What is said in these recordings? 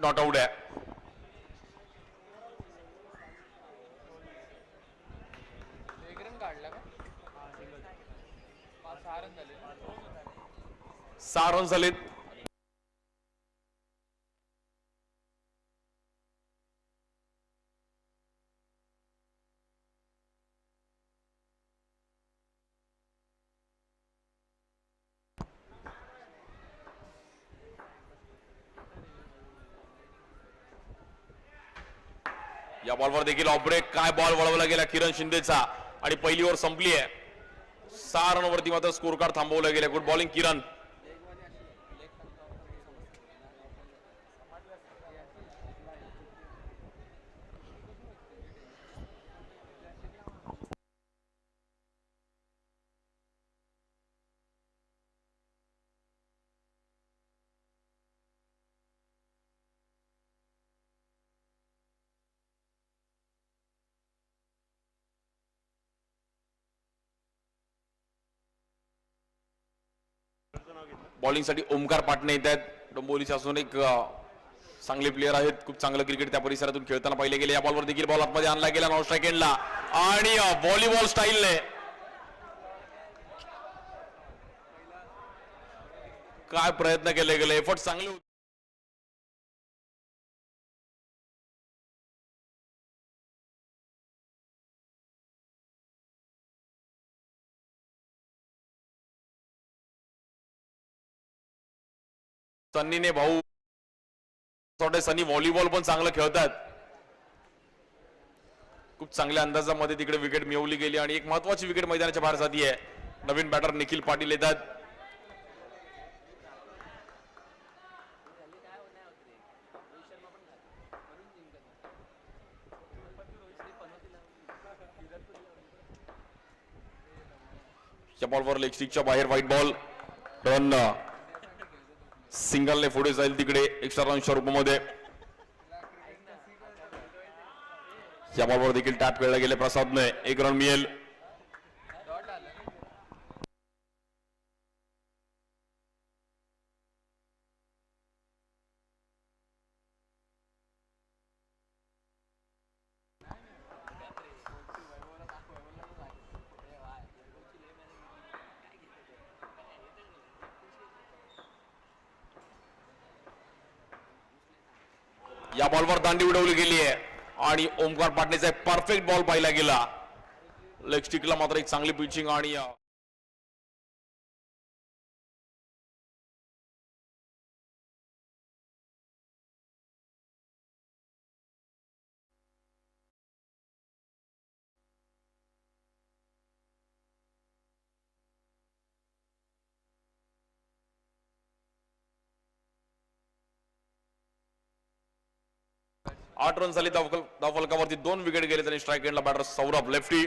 Not out आहे. सहा run झालेत. या बॉलवर देखील ऑफ ब्रेक. काय बॉल वळवला गेला किरण शिंदेचा आणि पहिली ओव्हर संपली आहे. 6 रनवरती मात्र स्कोर कार्ड थांबवलं गेलं. गुड बॉलिंग किरण. बॉलिंग साठी ओमकार पाटणे येत आहेत. डोंबिवलीचे असून एक चांगले प्लेयर आहेत. खूप चांगलं क्रिकेट त्या परिसरातून खेळताना पाहिले गेले. या बॉलवर देखील बॉल आतमध्ये आणला गेला नॉन स्ट्राईक एंडला आणि व्हॉलीबॉल स्टाईलने काय प्रयत्न केले गेले. एफर्ट चांगले होते. सन्नीने भाऊ सनी व्हॉलीबॉल पण चांगलं खेळतात. खूप चांगल्या अंदाजामध्ये तिकडे विकेट मिळवली गेली आणि एक महत्वाची विकेट मैदानाच्या बाहेर जाती आहे. नवीन बॅटर निखिल पाटील येतात. या बॉलवर लेग स्टिकच्या बाहेर व्हाईट बॉल. रन सिंगलने पुढे जाईल तिकडे एक्स्ट्रा रनच्या रूपामध्ये. या बॉलवर देखील टॅप खेळला गेले प्रसादने. 1 रन मिळेल. या बॉलवर दांडी उडवली गेली आहे आणि ओमकार पाटणेचा एक परफेक्ट बॉल पाहिला गेला. लेग स्टिकला मात्र एक चांगली पिचिंग आणि आठ रन झाले. धावफलकावरती 2 विकेट गेले. त्यांनी स्ट्राईक एंडला बॅटर सौरभ लेफ्टी.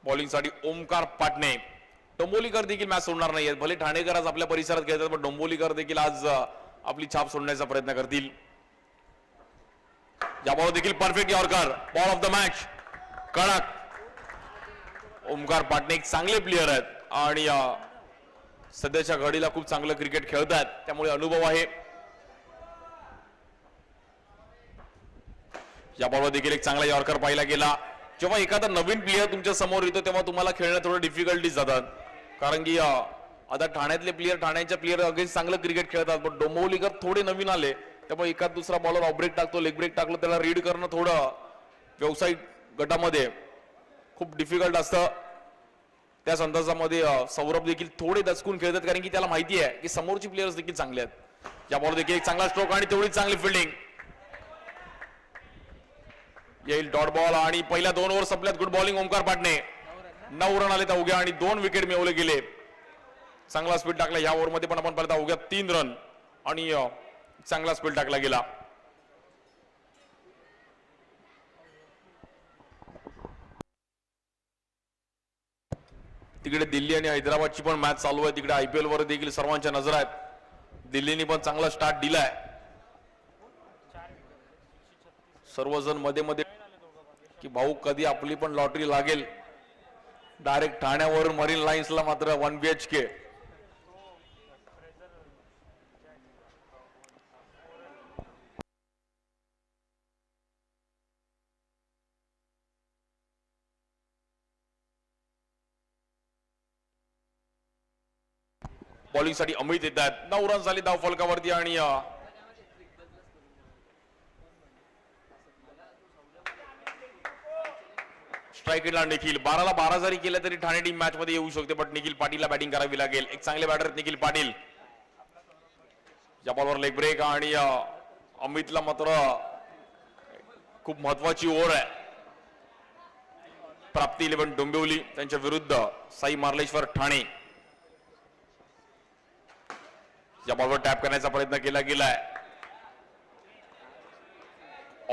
बॉलिंग साठी ओमकार पाटणे. डोंबिवलीकर देखील मॅच सोडणार नाहीये. भले ठाणेकर आज आपल्या परिसरात खेळतात पण डोंबिवलीकर देखील आज आपली छाप सोडण्याचा प्रयत्न करतील. या बॉल देखील perfect yorker. Ball of the match. कडक. ओमकार पाटणे एक चांगले प्लेयर आहेत आणि सध्याच्या घडीला खूप चांगलं क्रिकेट खेळतात त्यामुळे अनुभव आहे. या बॉलवर देखील एक चांगला यॉर्कर पाहिला गेला. जेव्हा एखादा नवीन प्लेयर तुमच्या समोर येतो तेव्हा तुम्हाला खेळण्यात थोडं डिफिकल्टीज जातात कारण की आता ठाण्यातले प्लेयर ठाण्याच्या प्लेयर अगेन्स्ट चांगलं क्रिकेट खेळतात पण डोंबिवलीकर थोडे नवीन आले त्यामुळे एखाद दुसरा बॉलर ऑफ ब्रेक टाकतो लेग ब्रेक टाकलं त्याला रीड करणं थोडं व्यावसायिक गटामध्ये खूप डिफिकल्ट असतं. त्या संदर्भामध्ये सौरभ देखील थोडे दचकून खेळतात कारण की त्याला माहिती आहे की समोरची प्लेयर्स देखील चांगले आहेत. या बॉल देखील एक चांगला स्ट्रोक आणि तेवढीच चांगली फिल्डिंग. येईल डॉट बॉल आणि पहिल्या 2 ओव्हर संपल्यात. Good bowling Omkar Patne. 9 run आले त्या उग्या आणि 2 विकेट मिळवले गेले. चांगला स्पीड टाकला या ओव्हर मध्ये पण आपण पाहिलं उग्या 3 रन आणि चांगला स्पीड टाकला गेला. तिकडे दिल्ली आणि हैदराबादची पण मॅच चालू आहे. तिकडे IPL वर देखील सर्वांच्या नजर आहेत. दिल्लीने पण चांगला स्टार्ट दिलाय. सर्वजण मध्ये मध्ये की भाऊ कधी आपली पण लॉटरी लागेल. डायरेक्ट ठाण्यावरून मरीन लाईन्सला मात्र 1 BHK. बॉलिंग साठी अमित येत आहेत. 9 रन झाली धाव फलकावरती आणि स्ट्राईकला निखिल. 12 ला 12 जरी केलं तरी ठाणे टीम मॅच मध्ये येऊ शकते, पण निखिल पाटीलला बॅटिंग करावी लागेल. एक चांगले बॅटर निखिल पाटील. या बॉलवर लेग ब्रेक आणि अमितला मात्र खूप महत्वाची ओव्हर आहे. प्राप्ती 11 डोंबिवली त्यांच्या विरुद्ध साई मार्लेश्वर ठाणे. या बॉलवर टॅप करण्याचा प्रयत्न केला गेलाय.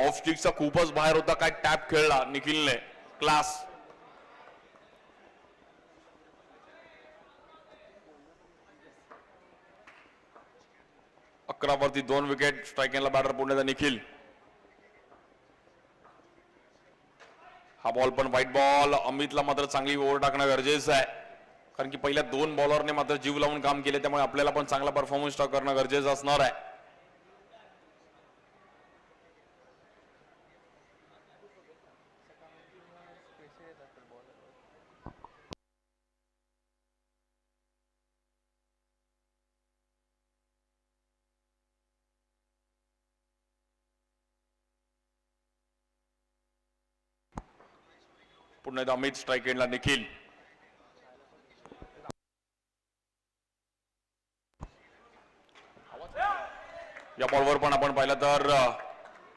ऑफ स्टिकचा खूपच बाहेर होता, काय टॅप खेळला निखिलने. क्लास. अकरावरती 2 विकेट. स्ट्राईकिंगला बॅटर पुण्याचा निखिल. हा बॉल पण व्हाईट बॉल. अमितला मात्र चांगली ओव्हर टाकणं गरजेचं आहे, कारण की पहिल्या 2 बॉलरने मात्र जीव लावून काम केले, त्यामुळे आपल्याला पण चांगला परफॉर्मन्स करणं गरजेचं असणार आहे. पुन्हा एकदा अमित. स्ट्राईक एंडला निखिल. या बॉलवर पण आपण पाहिलं तर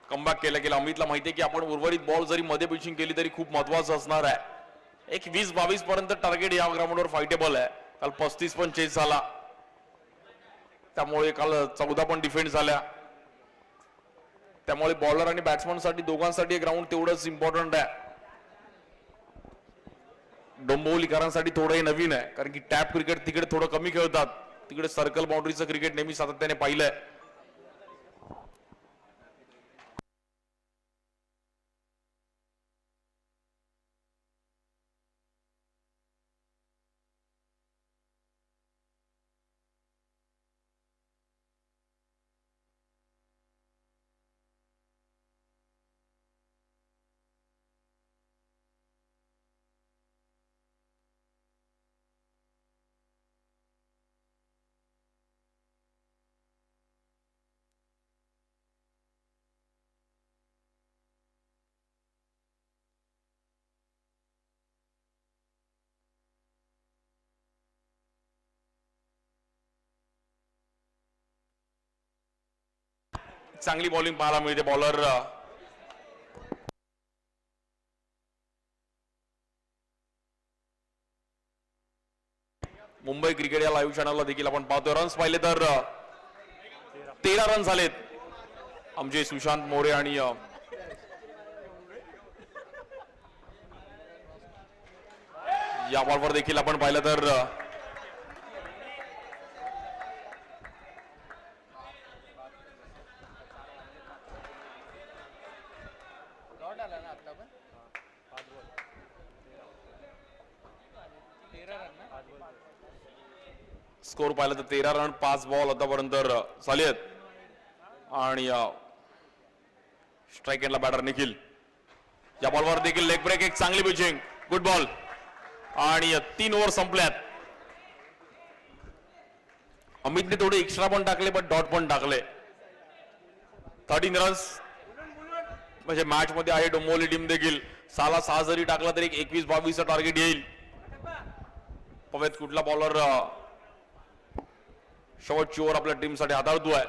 कमबॅक केलं गेलं. अमितला माहिती आहे की आपण उर्वरित बॉल जरी मध्ये पिचिंग केली तरी खूप महत्वाचं असणार आहे. एक 20-22 पर्यंत टार्गेट या ग्राउंडवर फायटेबल आहे. काल 35 पण चेस झाला, त्यामुळे काल 14 पण डिफेंड झाल्या. त्यामुळे बॉलर आणि बॅट्समन साठी दोघांसाठी ग्राउंड तेवढंच इम्पॉर्टंट आहे. डोंबिवलीकरांसाठी थोडंही नवीन आहे, कारण की टॅप क्रिकेट तिकडे थोडं कमी खेळतात. तिकडे सर्कल बाउंड्रीचं क्रिकेट नेहमी सातत्याने पाहिलंय. चांगली बॉलिंग पाहायला मिळते. बॉलर मुंबई क्रिकेट या लाईव्ह चॅनलला देखील आपण पाहतोय. रन्स पाहिले तर 13 रन झालेत आमचे सुशांत मोरे आणि या बॉलवर देखील आपण पाहिलं तर स्कोर पाहिलं तर 13 रन 5 बॉल आतापर्यंत झाले आहेत. आणि स्ट्राईक एंडला बॅटर निखिल. या बॉलवर देखील लेग ब्रेक. एक चांगली पिचिंग. Good ball. आणि 3 ओव्हर संपल्यात. अमितने थोडे एक्स्ट्रा पण टाकले, पण डॉट पण टाकले. 13 रन्स म्हणजे मॅच मध्ये आहे डोंबिवली टीम देखील. 6 जरी टाकला तरी 21-22 टार्गेट येईल. पवेत कुठला बॉलर शेवटची ओव्हर आपल्या टीम साठी हाताळतोय.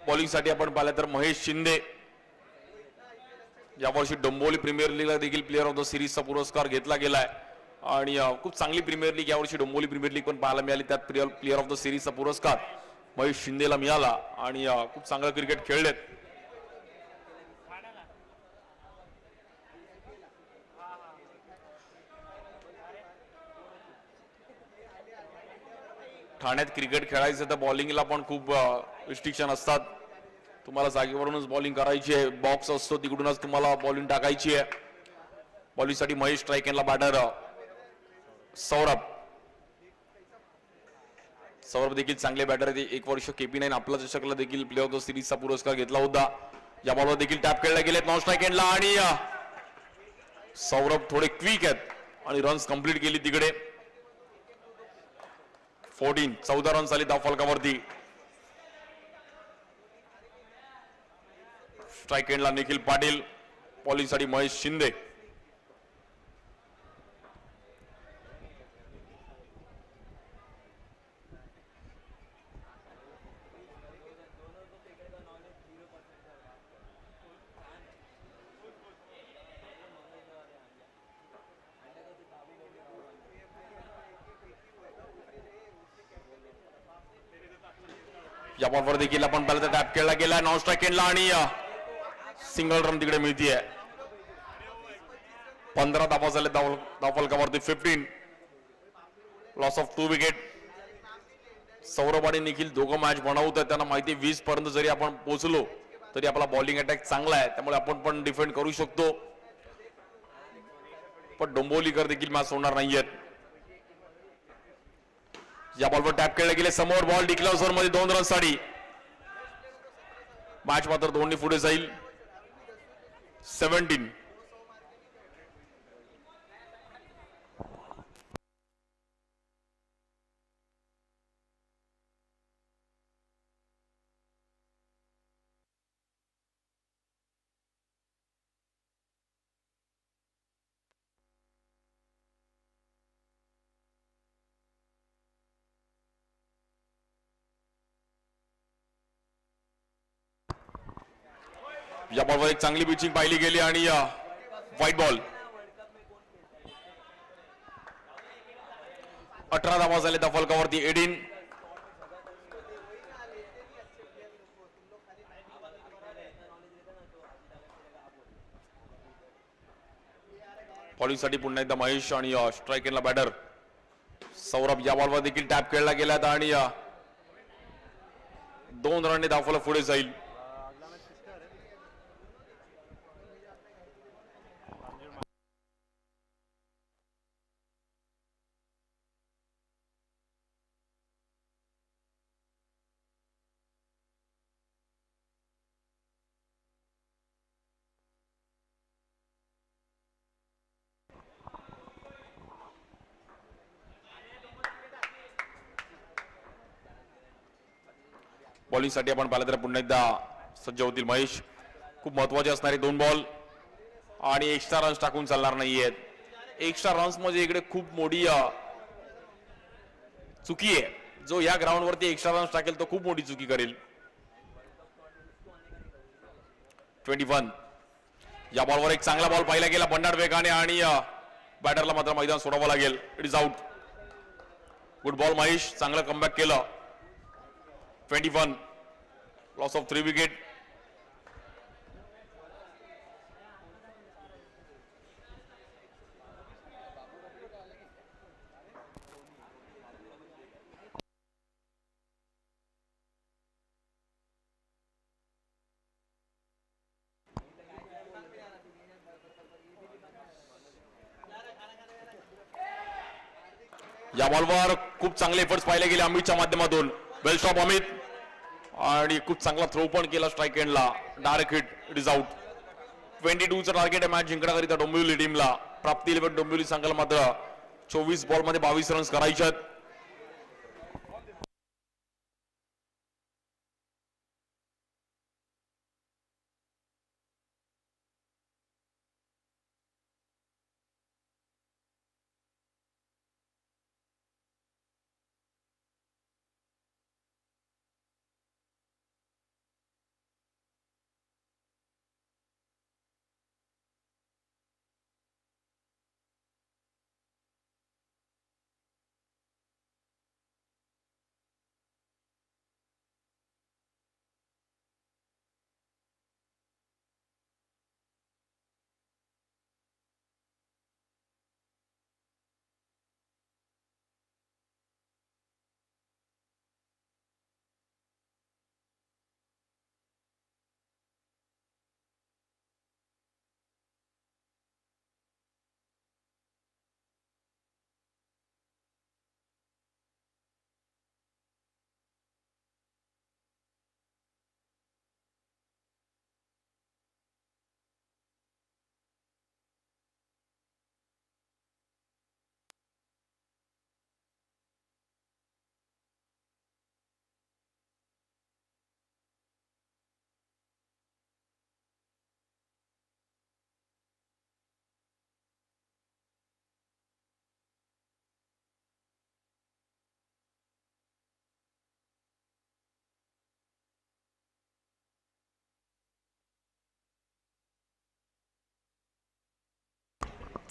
बॉलिंग साठी आपण पाहिलं तर महेश शिंदे. यावर्षी डोंबिवली प्रीमियर लीगला देखील प्लेअर ऑफ द सिरीजचा पुरस्कार घेतला गेलाय. आणि खूप चांगली प्रीमियर लीग यावर्षी डोंबिवली प्रीमियर लीग पण पाहायला मिळाली. त्यात प्लेअर ऑफ द सिरीजचा पुरस्कार महेश शिंदेला मिळाला. आणि खूप चांगलं क्रिकेट खेळलेत. ठाण्यात क्रिकेट खेळायचं तर बॉलिंगला पण खूप रिस्ट्रिक्शन असतात. तुम्हाला जागेवरूनच बॉलिंग करायची आहे. बॉक्स असतो तिकडूनच तुम्हाला बॉलिंग टाकायची आहे. बॉलिंगसाठी महेश स्ट्राईक एंडला बॅटर सौरभ. सौरभ देखील चांगले बॅटर आहे. एक वर्ष KP9 आपला चषकला देखील प्ले ऑफ द सिरीजचा पुरस्कार घेतला होता. या बॉलवर देखील टॅप खेळले गेलेत नॉन स्ट्राईक एंडला आणि सौरभ थोडे क्विक आहेत आणि रन्स कंप्लीट केली तिकडे. 14 रन्स आली धाव फलकावरती. स्ट्राईक एंडला निखिल पाटील, बॉलिंगसाठी महेश शिंदे. या बॉलवर देखील आपण पाहिलं तर टॅप खेळला गेला नॉन स्ट्राईक एंडला आणि सिंगल रन तिकडे मिळतीये. 15 धावा झाले धाव फलकावरती. 15 लॉस ऑफ 2 विकेट. सौरभ आणि निखिल दोघं मॅच बनवत आहेत. त्यांना माहिती 20 पर्यंत जरी आपण पोहोचलो तरी आपला बॉलिंग अटॅक चांगला आहे, त्यामुळे आपण पण डिफेंड करू शकतो. पण डोंबिवलीकर देखील मॅच सोडणार नाहीयेत. या बॉलवर टॅप खेळले गेले समोर. बॉल डिक्लेअर झोन मध्ये 2 रनसाठी. मॅच मात्र 2 पुढे जाईल. 17. या बॉलवर एक चांगली पिचिंग पाहिली गेली आणि व्हाईट बॉल. 18 धावा झाले त्या फलकावरती. 18. बॉलिंगसाठी पुन्हा एकदा महेश आणि स्ट्राईक एंडला बॅटर सौरभ. या बॉलवर देखील टॅप खेळला गेला आणि 2 रनने धावफलक पुढे जाईल. बॉलिंगसाठी आपण पाहिलं तर पुन्हा एकदा सज्ज होतील महेश. खूप महत्वाचे असणारे 2 बॉल आणि एक्स्ट्रा रन्स टाकून चालणार नाहीयेत. एक्स्ट्रा रन्स म्हणजे इकडे खूप मोठी चुकी आहे. जो या ग्राउंड वरती एक्स्ट्रा रन्स टाकेल तो खूप मोठी चुकी करेल. 21. या बॉलवर एक चांगला बॉल पाहिला गेला बंडाड वेगाने आणि बॅटरला मात्र मैदान सोडावं लागेल. It is out. Good ball Mahesh, चांगलं कमबॅक केलं. 21. Loss of 3 wicket. या बॉलवर खूप चांगले एफर्ट्स पाहिले गेले अमितच्या माध्यमातून. वेल स्टॉप अमित आणि खूप चांगला थ्रो पण केला स्ट्राईक एंडला. Direct hit. It is out. 22चं टार्गेट आहे मॅच जिंकण्याकरिता डोंबिवली टीमला. प्राप्ती 11 डोंबिवली संघाला मात्र 24 बॉलमध्ये 22 रन्स करायचे.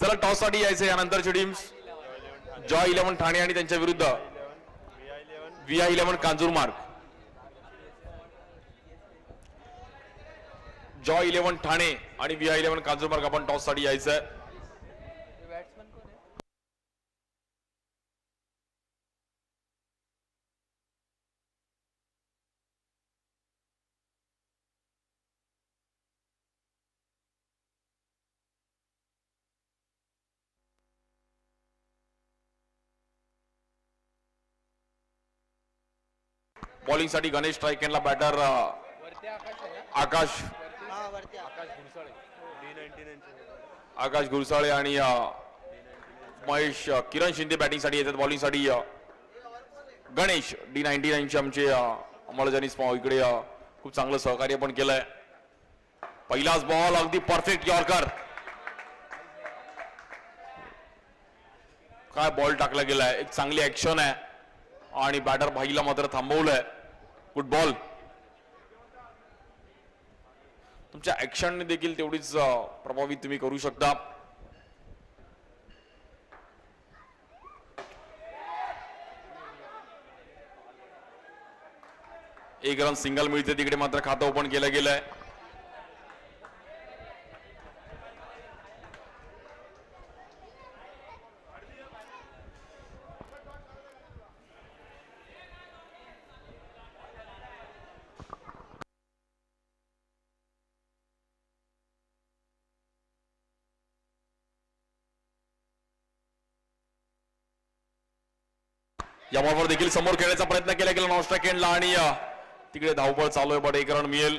चला टॉस साठी यायचं यानंतरची टीम्स जॉय 11 ठाणे आणि त्यांच्या विरुद्ध VI11 कांजूरमार्ग. जॉय 11 ठाणे आणि VI11 कांजूरमार्ग आपण टॉस साठी यायचंय. बॉलिंग साठी गणेश स्ट्राइक एंडला बॅटर आकाश गुरसाळे आणि महेश किरण शिंदे बॅटिंग साठी येतात. बॉलिंग साठी गणेश D99 चे आमचे अंमलजानी इकडे खूप चांगलं सहकार्य पण केलंय. पहिलाच बॉल अगदी परफेक्ट यॉर्कर. काय बॉल टाकला गेलाय. एक चांगली ऍक्शन आहे आणि बॅटर भाईला मात्र थांबवलंय. Good ball. तुमच्या ऍक्शनने देखील तेवढीच प्रभावित तुम्ही करू शकता. एक रन सिंगल मिळते. तिकडे मात्र खातं ओपन केलं गेलंय. या बॉलवर देखील समोर खेळण्याचा प्रयत्न केला गेला नॉन स्ट्राइक एंडला आणि तिकडे धावपळ चालू आहे. बट एक रन मिळेल.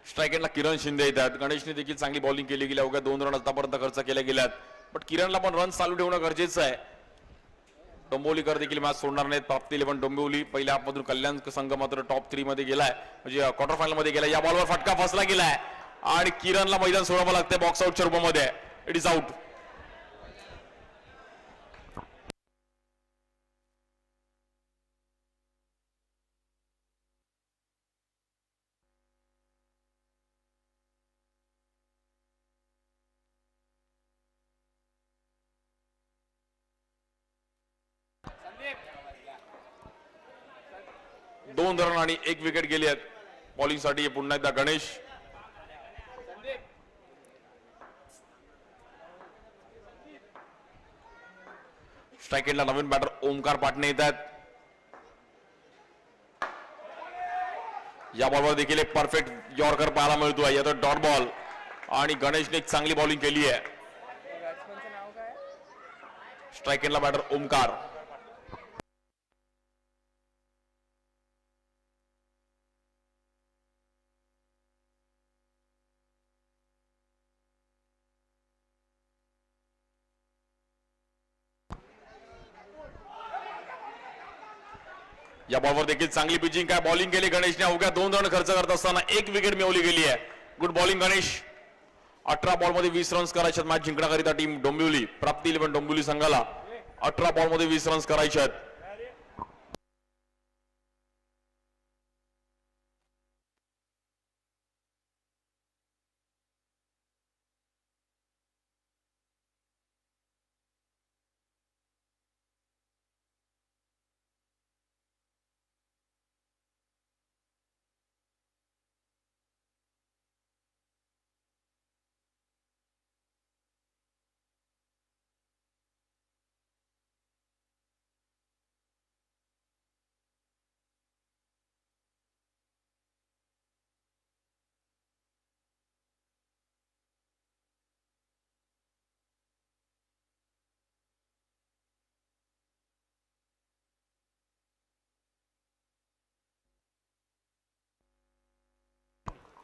स्ट्राइक एंडला किरण शिंदे येतात. गणेशने देखील चांगली बॉलिंग केली गेली. अवघ्या 2 रन आतापर्यंत खर्च केल्या गेल्यात. बट किरणला पण रन चालू ठेवणं गरजेचं आहे. डोंबिवलीकर देखील मॅच सोडणार नाहीत. प्राप्ती 11 डोंबिवली पहिल्या हाफमधून कल्याण संघ मात्र टॉप 3 मध्ये गेलाय, म्हणजे क्वार्टर फायनल मध्ये गेलाय. या बॉलवर फटका फसला गेलाय आणि किरणला मैदान सोडावं लागतंय बॉक्स आउटच्या रूपामध्ये. It is out. दोन रन आणि एक विकेट गेली आहेत. बॉलिंग साठी पुन्हा एकदा गणेश. स्ट्राइक एंडला नवीन बॅटर ओमकार पाटणे येत आहेत. या बॉलवर देखील एक परफेक्ट यॉर्कर पाहायला मिळतोय. या तर डॉट बॉल आणि गणेशने एक चांगली बॉलिंग केली आहे. स्ट्राइक एंडला बॅटर ओमकार. या बॉलवर देखील चांगली पिचिंग. काय बॉलिंग केली गणेशने. अवघ्या 2 रन खर्च करत असताना एक विकेट मिळवली गेली आहे. Good bowling Ganesh. 18 बॉलमध्ये 20 रन्स करायचे मॅच जिंकण्याकरिता टीम डोंबिवली. प्राप्ती 11 डोंबिवली संघाला 18 बॉलमध्ये 20 रन्स करायचे आहेत.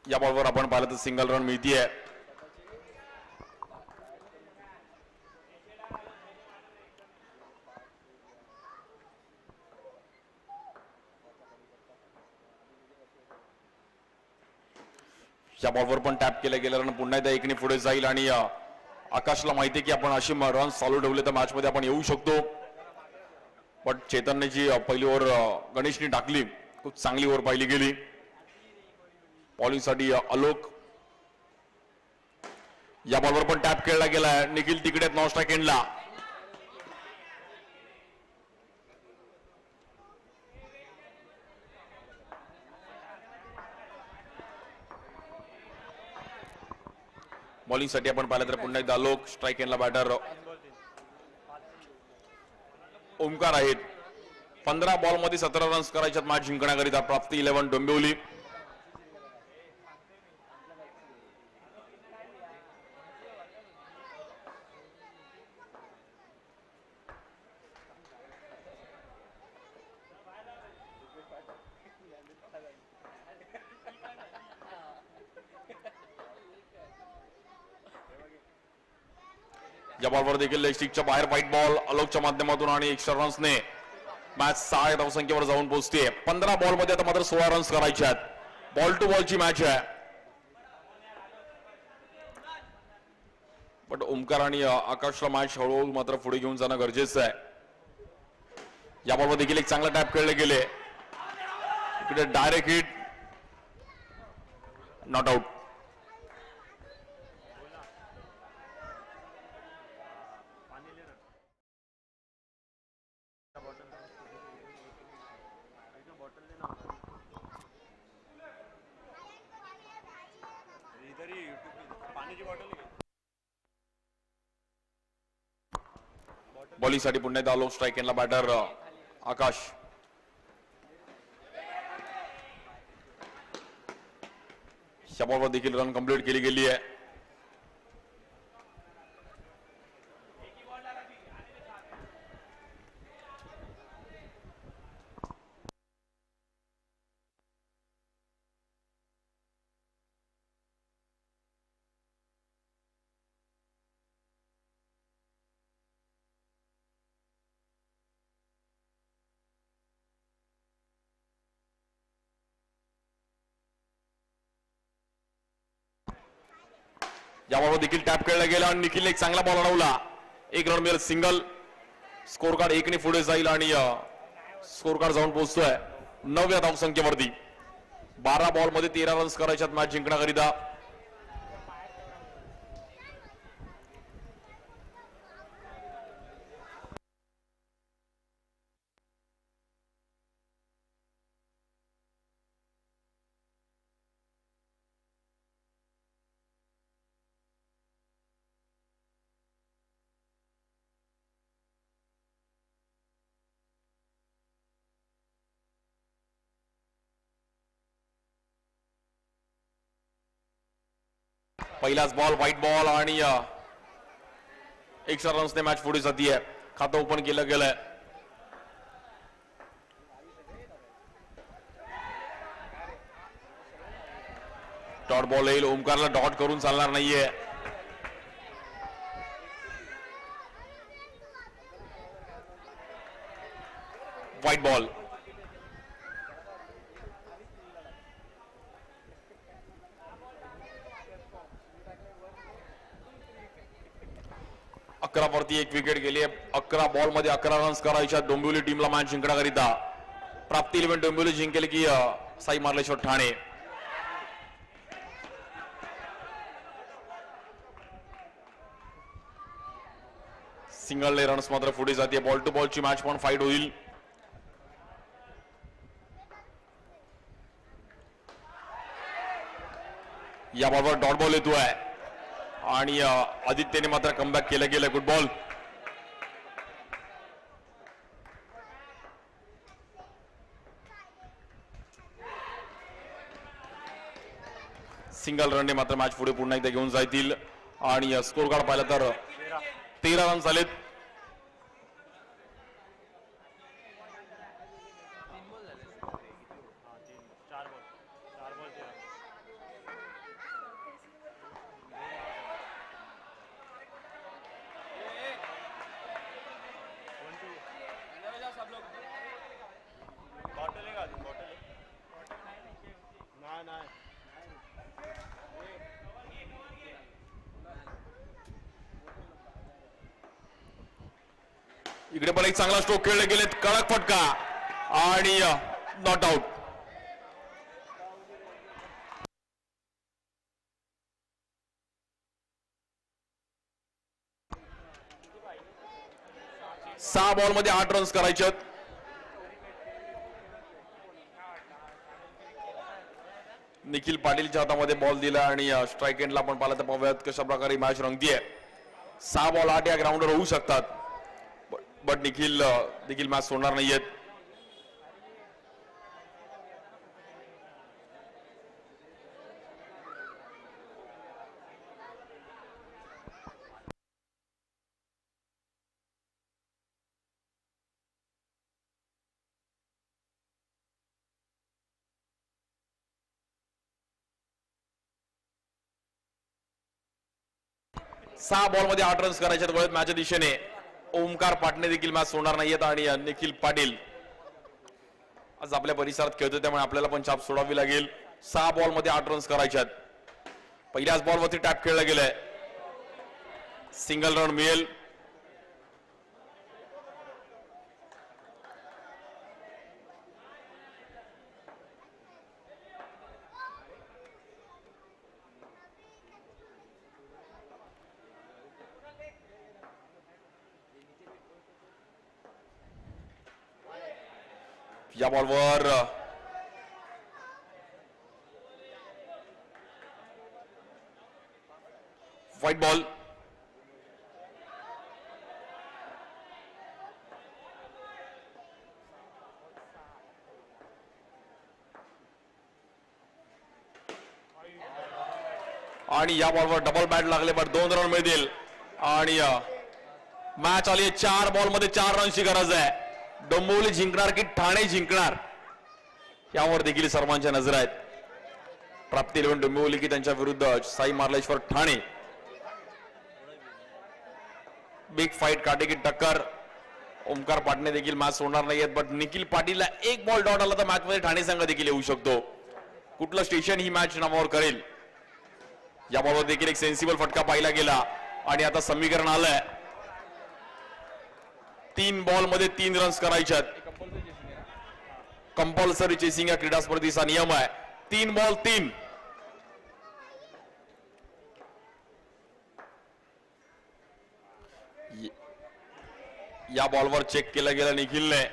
या बॉलवर आपण पाहिलं तर सिंगल रन मिळतीये. या बॉलवर पण टॅप केलं गेलं रन पुन्हा एकदा एकने पुढे जाईल आणि आकाशला माहिती आहे की आपण अशी रन चालू ठेवले तर मॅच मध्ये आपण येऊ शकतो. पण चेतनने जी पहिली ओव्हर गणेशनी टाकली खूप चांगली ओव्हर पाहिली गेली. बॉलिंगसाठी आलोक. या बॉलवर पण टॅप खेळला गेलाय. निखिल तिकडे नॉन स्ट्राईक एंडला. बॉलिंगसाठी आपण पाहिलं तर पुन्हा एकदा आलोक. स्ट्राईक एंडला बॅटर ओमकार आहेत. 15 बॉलमध्ये 17 रन्स करायच्यात मॅच जिंकण्याकरिता. प्राप्ती 11 डोंबिवली. या बॉलवर देखील लेग स्टिकच्या बाहेर व्हाईट बॉल आलोकच्या माध्यमातून आणि एक्स्ट्रा रन्सने मॅच 6 धावसंख्येवर जाऊन पोहोचते. 15 बॉलमध्ये आता मात्र 16 रन्स करायचे आहेत. बॉल टू बॉलची मॅच आहे. पण ओमकार आणि आकाशला मॅच हळूहळू मात्र पुढे घेऊन जाणं गरजेचं आहे. या बॉलवर देखील एक चांगला टॅप खेळले गेले. इकडे डायरेक्ट हिट. Not out. बॉलिंगसाठी पुन्हा एकदा आलोक. स्ट्राईक एंडला बॅटर आकाश. या बॉलवर देखील रन कंप्लीट केली गेली आहे. याबाबत देखील टॅप खेळला गेला आणि निखिलने एक चांगला बॉल अडवला. एक रन मिळेल सिंगल. स्कोर कार्ड 1 ने पुढे जाईल आणि स्कोर कार्ड जाऊन पोहोचतोय 9व्या धावसंख्येवरती. 12 बॉलमध्ये 13 रन्स करायच्यात मॅच जिंकण्याकरिता. पहिलाच बॉल व्हाईट बॉल आणि एक्स्ट्रा रन्सने मॅच पुढे जातीये. खातं ओपन केलं गेलंय. डॉट बॉल येईल. ओमकारला डॉट करून चालणार नाहीये. White ball. वरती एक विकेट गेली आहे. 11 बॉलमध्ये 11 रन्स करायच्या डोंबिवली टीमला मॅच जिंकण्याकरिता. प्राप्ती 11 डोंबिवली जिंकेल की साई मार्लेश्वर ठाणे. सिंगल रन्स मात्र पुढे जाते. बॉल टू बॉलची मॅच पण फाईट होईल. या बॉलवर डॉट बॉल येतोय आणि आदित्यने मात्र कमबॅक केलं गेलं. Good ball. सिंगल रनने मात्र मॅच पुढे पुन्हा एकदा घेऊन जातील आणि स्कोर कार्ड पाहिलं तर 13 रन झालेत. इकडे पण एक चांगला स्ट्रोक खेळले गेलेत, कडक फटका आणि नॉट आउट. सहा बॉल मध्ये 8 रन्स करायचे. निखिल पाटीलच्या हातामध्ये बॉल दिला आणि स्ट्राईक एंडला आपण पाहिलं तर पाहूयात कशा प्रकारे मॅच रंगतीये. 6 बॉल 8 या ग्राउंडवर होऊ शकतात, बट निखिल देखील मॅच सोडणार नाहीयेत. सहा बॉल मध्ये 8 रन्स करायचे आहेत मॅचच्या दिशेने. ओमकार पाटणे देखील मॅच सोडणार नाहीयेत आणि निखिल पाटील आज आपल्या परिसरात खेळतो, त्यामुळे आपल्याला पण छाप सोडावी लागेल. 6 बॉल मध्ये 8 रन्स करायचे आहेत. पहिल्याच बॉलवरती टॅप खेळला गेलाय, सिंगल रन मिळेल. या बॉलवर व्हाईट बॉल. आणि या बॉलवर डबल बॅट लागले, पण 2 रन मिळतील आणि मॅच आली 4 बॉल मध्ये 4 रनची गरज आहे. डोंबिवली जिंकणार की ठाणे जिंकणार यावर देखील सर्वांच्या नजर आहेत. प्राप्ती 11 डोंबिवली की त्यांच्या विरुद्ध साई मार्लेश्वर ठाणे. बिग फाईट, काटेकी टक्कर. ओमकार पाटणे देखील मॅच सोडणार नाहीयेत, बट निखिल पाटीलला एक बॉल डॉट आला तर मॅच मध्ये ठाणे संघ देखील येऊ शकतो. कुठलं स्टेशन ही मॅच नावावर करेल. या बॉलवर देखील एक सेन्सिबल फटका पाहिला गेला आणि आता समीकरण आलंय. 3 बॉल मध्ये 3 रन्स करायचे आहेत. कंपल्सरी चेसिंग या क्रीडा स्पर्धेचा नियम आहे. 3 बॉल 3. या बॉलवर चेक केलं गेलं निखिलने.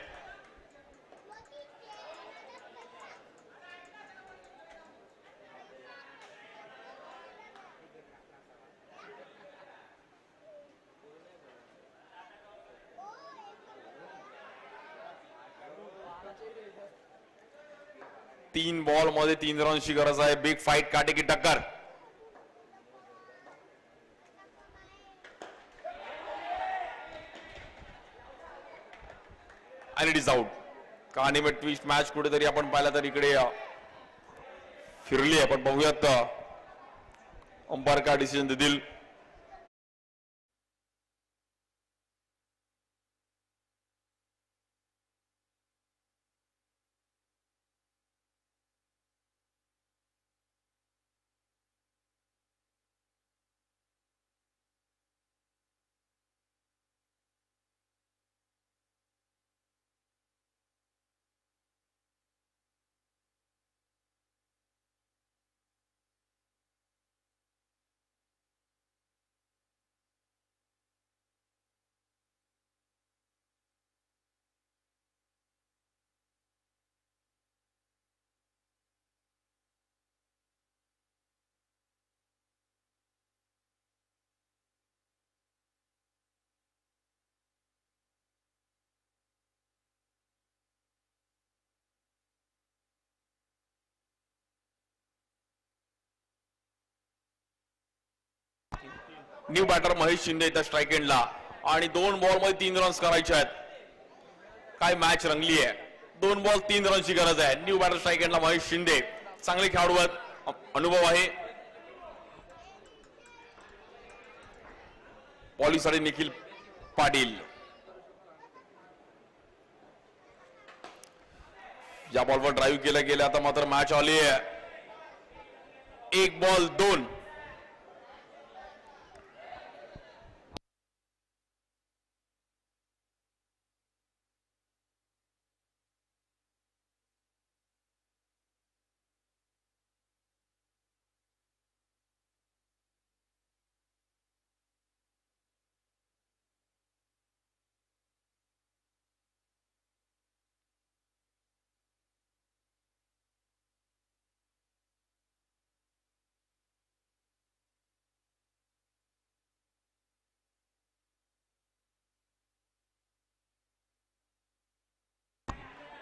तीन बॉल मध्ये 3 रनची गरज आहे. बिग फाईट, काटेकी टक्कर. आणि इट इज आउट. कहाणी में ट्विस्ट मॅच कुठेतरी आपण पाहिलं तर इकडे फिरली आहे, पण बघूयात अंपायर काय डिसिजन देतील. न्यू बॅटर महेश शिंदे त्या स्ट्राईक एंडला आणि 2 बॉल मध्ये 3 रन्स करायचे आहेत. काय मॅच रंगली आहे. 2 बॉल 3 रनची गरज आहे. न्यू बॅटर स्ट्राईक एंडला महेश शिंदे चांगले खेळाडू आहेत, अनुभव आहे. बॉलिंगसाठी निखिल पाटील. या बॉलवर ड्राईव्ह केलं गेलं. आता मात्र मॅच आली आहे 1 बॉल 2.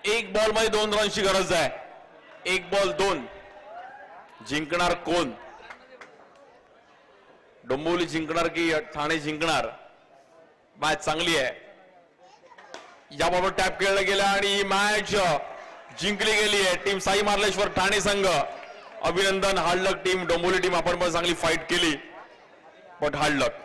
एक बॉल मध्ये 2 रनची गरज आहे. एक बॉल 2. जिंकणार कोण? डोंबिवली जिंकणार की ठाणे जिंकणार? मॅच चांगली आहे. याबाबत टॅप खेळला गेला आणि ही मॅच जिंकली गेली आहे. टीम साई मार्लेश्वर ठाणे संघ अभिनंदन. हार्ड लक टीम. डोंबिवली टीम आपण पण चांगली फाईट केली, बट हार्ड लक.